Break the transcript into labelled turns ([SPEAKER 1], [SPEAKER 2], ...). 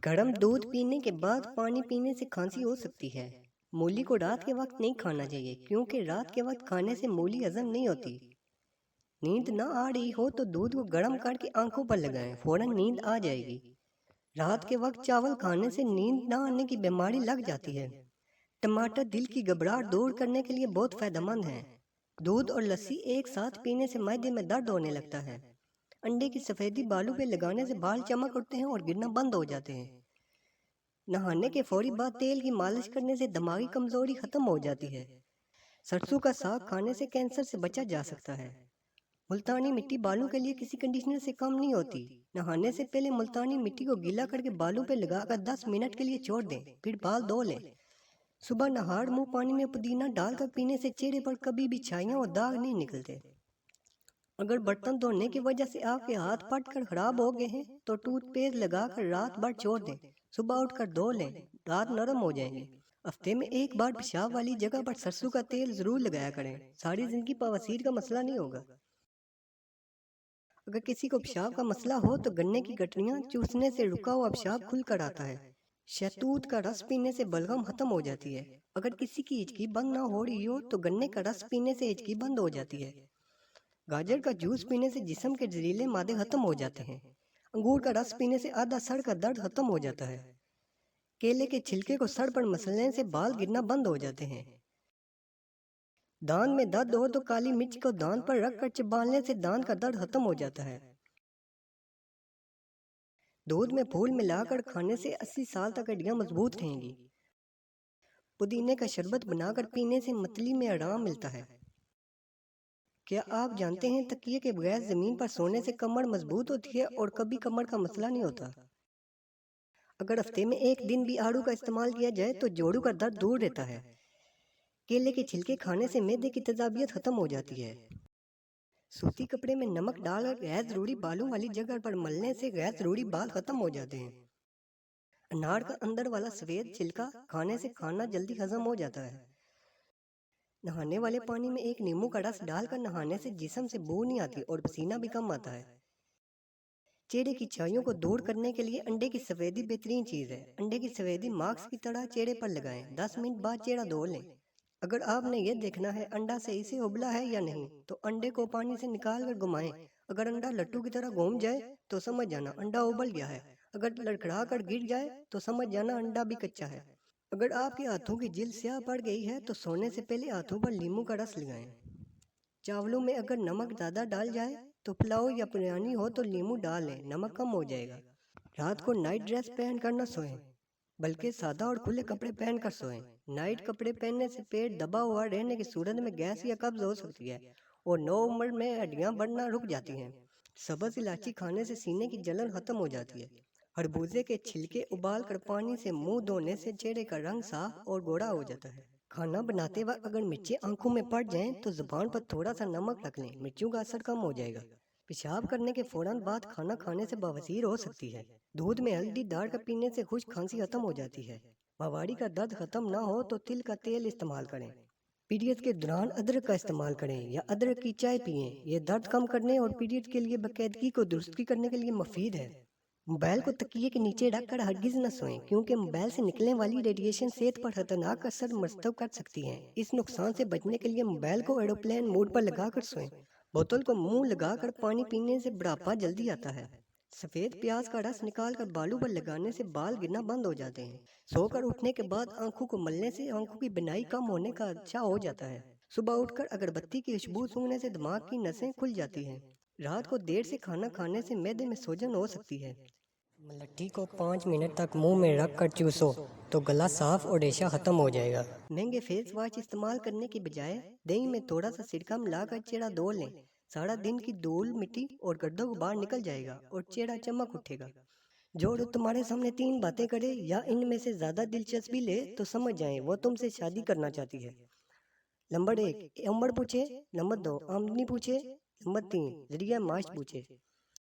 [SPEAKER 1] गर्म दूध पीने के बाद पानी पीने से खांसी हो सकती है। मूली को रात के वक्त नहीं खाना चाहिए क्योंकि रात के वक्त खाने से मूली हजम नहीं होती। नींद न आ रही हो तो दूध को गर्म करके आंखों पर लगाएं, फौरन नींद आ जाएगी। रात के वक्त चावल खाने से नींद न आने की बीमारी लग जाती है। टमाटर दिल की घबराहट दूर करने के लिए बहुत फायदेमंद है। दूध और लस्सी एक साथ पीने से मैदे में दर्द होने लगता है। अंडे की सफेदी बालों पे लगाने से बाल चमक उठते हैं और गिरना बंद हो जाते हैं। नहाने के फौरी बाद तेल की मालिश करने से दिमागी कमजोरी खत्म हो जाती है। सरसों का साग खाने से कैंसर से बचा जा सकता है। मुल्तानी मिट्टी बालों के लिए किसी कंडीशनर से कम नहीं होती। नहाने से पहले मुल्तानी मिट्टी को गीला करके बालों पे लगाकर 10 मिनट के लिए छोड़ दें, फिर बाल धो लें। सुबह नहाड़ मुंह पानी में पुदीना डालकर पीने से चेहरे पर कभी भी छाइयां और दाग नहीं निकलते। अगर बर्तन धोने की वजह से आपके हाथ फट कर खराब हो गए हैं तो टूथपेस्ट लगाकर रात भर छोड़ दें, सुबह उठकर धो लें, दांत नरम हो जाएंगे। हफ्ते में एक बार पेशाब वाली जगह पर सरसों का तेल जरूर लगाया करें, सारी जिंदगी बवासीर का मसला नहीं होगा। अगर किसी को पेशाब का मसला हो तो गन्ने की गठरियां चूसने से रुका हुआ पेशाब खुल कर आता है। शहतूत का रस पीने से बलगम खत्म हो जाती है। अगर किसी की हिचकी बंद ना हो रही हो तो गन्ने का रस पीने से हिचकी बंद हो जाती है। गाजर का जूस पीने से जिस्म के जहरीले मादे खत्म हो जाते हैं। अंगूर का रस पीने से आधा सर का दर्द खत्म हो जाता है। केले के छिलके को सर पर मसलने से बाल गिरना बंद हो जाते हैं। दांत में दर्द हो तो काली मिर्च को दांत पर रखकर चबाने से दांत का दर्द खत्म हो जाता है। दूध में फूल मिलाकर खाने से 80 साल तक हड्डियां मजबूत रहेंगी। पुदीने का शरबत बनाकर पीने से मतली में आराम मिलता है। क्या आप जानते हैं तकिए के बगैर जमीन पर सोने से कमर मजबूत होती है और कभी कमर का मसला नहीं होता। अगर हफ्ते में एक दिन भी आड़ू का इस्तेमाल किया जाए तो जोड़ों का दर्द दूर रहता है। केले के छिलके खाने से मैदे की तेजाबियत खत्म हो जाती है। सूती कपड़े में नमक डालकर गैर जरूरी बालों वाली जगह पर मलने से गैर जरूरी बाल खत्म हो जाते हैं। अनार का अंदर वाला सफेद छिलका खाने से खाना जल्दी हजम हो जाता है। नहाने वाले पानी में एक नींबू का रस डालकर नहाने से जिस्म से बू नहीं आती और पसीना भी कम आता है। चेहरे की छाइयों को दूर करने के लिए अंडे की सफेदी बेहतरीन चीज है। अंडे की सफेदी मास्क की तरह चेहरे पर लगाएं, 10 मिनट बाद चेहरा धो लें। अगर आपने ये देखना है अंडा सही से उबला है या नहीं तो अंडे को पानी से निकाल कर घुमाएं। अगर अंडा लट्टू की तरह घूम जाए तो समझ जाना अंडा उबल गया है। अगर लड़खड़ा कर गिर जाए तो समझ जाना अंडा भी कच्चा है। अगर आपके हाथों की जिल्द स्याह पड़ गई है तो सोने से पहले हाथों पर नींबू का रस लगाएं। चावलों में अगर नमक ज़्यादा डाल जाए तो पुलाव या बिरयानी हो तो नींबू डाल लें, नमक कम हो जाएगा। रात को नाइट ड्रेस पहन कर न सोएं, बल्कि सादा और खुले कपड़े पहन कर सोएं। नाइट कपड़े पहनने से पेट दबा हुआ रहने की सूरत में गैस या कब्ज हो सकती है और नौ उम्र में हड्डियां बढ़ना रुक जाती हैं। सब्ज इलायची खाने से सीने की जलन खत्म हो जाती है। खरबूजे के छिलके उबाल कर पानी से मुंह धोने से चेहरे का रंग साफ और गोरा हो जाता है। खाना बनाते वक्त अगर मिर्चें आंखों में पड़ जाएं तो जुबान पर थोड़ा सा नमक रख लें, मिर्चों का असर कम हो जाएगा। पेशाब करने के फौरन बाद खाना खाने से बवासीर हो सकती है। दूध में हल्दी डालकर पीने से खुश्क खांसी खत्म हो जाती है। बवासीर का दर्द खत्म ना हो तो तिल का तेल इस्तेमाल करें। पीरियड के दौरान अदरक का इस्तेमाल करें या अदरक की चाय पिएं। यह दर्द कम करने और पीरियड के लिए बाकायदगी को दुरुस्त करने के लिए मुफीद है। मोबाइल को तकिए के नीचे रखकर हरगिज न सोएं क्योंकि मोबाइल से निकलने वाली रेडिएशन सेहत पर खतरनाक असर मरतब कर सकती है। इस नुकसान से बचने के लिए मोबाइल को एरोप्लेन मोड पर लगाकर सोएं। बोतल को मुंह लगाकर पानी पीने से बुढ़ापा जल्दी आता है। सफेद प्याज का रस निकालकर बालों पर लगाने से बाल गिरना बंद हो जाते हैं। सोकर उठने के बाद आंखों को मलने से आंखों की बिनाई कम होने का अच्छा हो जाता है। सुबह उठकर अगरबत्ती की खुशबू सूंघने से दिमाग की नसें खुल जाती हैं। रात को देर से खाना खाने से मैदे में सूजन हो सकती है। मलट्ठी को 5 मिनट तक मुंह में रख कर चूसो तो गला साफ और रेशा खत्म हो जाएगा। महंगे फेस वॉश इस्तेमाल करने की बजाय दही में थोड़ा सा सिरका मिलाकर चेहरा धो लें। सारा दिन की धूल मिट्टी और गड्ढों को बाहर निकल जाएगा और चेहरा चमक उठेगा। जो तुम्हारे सामने 3 बातें करे या इनमें से ज्यादा दिलचस्पी ले तो समझ जाएं वो तुमसे शादी करना चाहती है। नंबर 1 उम्र पूछे, नंबर 2 आमदनी पूछे, नंबर 3 जरिया माश पूछे।